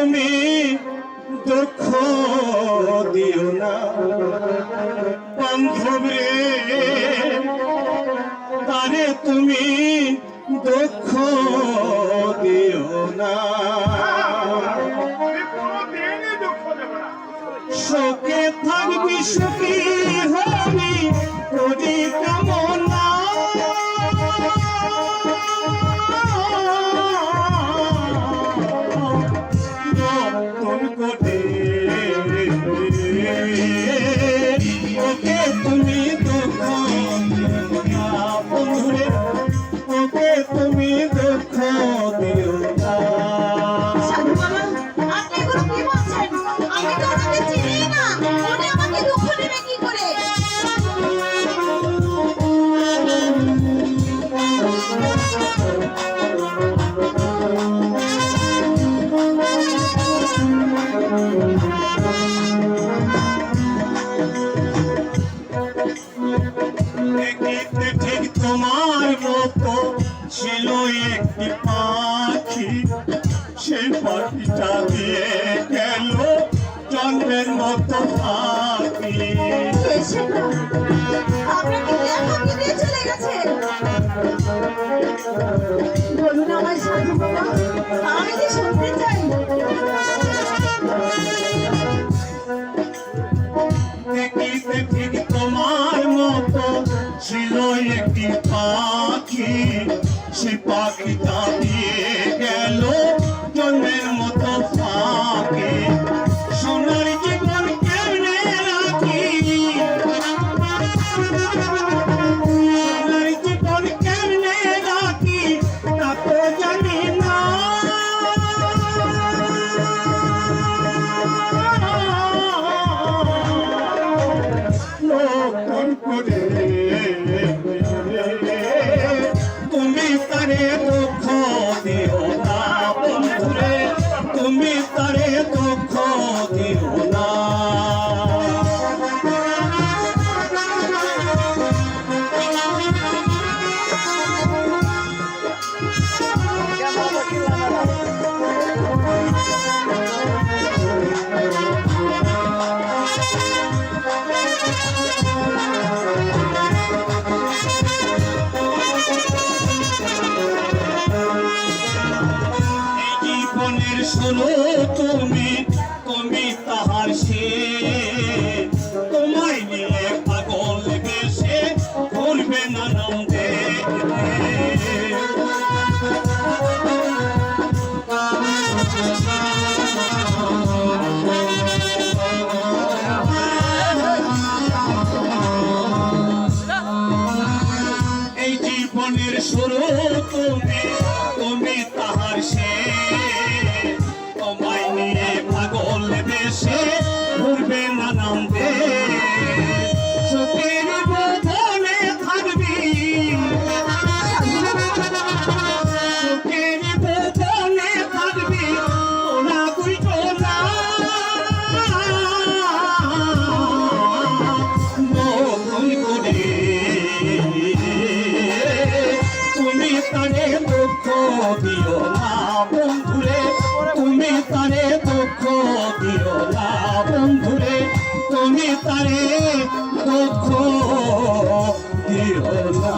তুমি দুঃখ দিও না বান্ধব রে, তারে তুমি দুঃখ দিও না। শোকে থাকবি সুখী হবি করি কামনা, নতুন করে ওকে তুমি দুঃখ দিও না বন্ধুরে, ওকে তুমি দুঃখ দিও না। ঠিক তোমার মতো ছিল একটি পাখি, সেই পাখিটা দিয়ে গেল জন্মের মতো পাখি। বলুন আমার সাথে, আমি যে শুনতে চাই। ঠিক তোমার মতো ছিল একটি পাখি, সে পাখিটা দিয়ে গেল জন্মের মতো পাখি। সোনার জীবন কেমনে রাখি, সোনার জীবন কেমনে রাখি তা তো জানি না। নতুন করে তুমি তারে দুঃখ দিও না বন্ধুরে, তুমি তারে দুঃখ দিও না। জীবনের শোনো তুমি, তুমি তাহার সে, তোমায় নিয়ে পাগল বেশে ঘুরবে নানান দেশে। এই জীবনের শুরু তুমি, তুমি তাহার সে, তোমায় নিয়ে পাগল বেশে ঘুরবে নানান দেশ। চোখের বোধনে থাকবি, চোখের বোধনে থাকবি ওরা বুঝো না। নতুন করে তুমি তারে দুঃখ দিও না বন্ধুরে, তুমি তারে দুঃখ দিও না বন্ধুরে, তুমি তারে দুঃখ দিও না।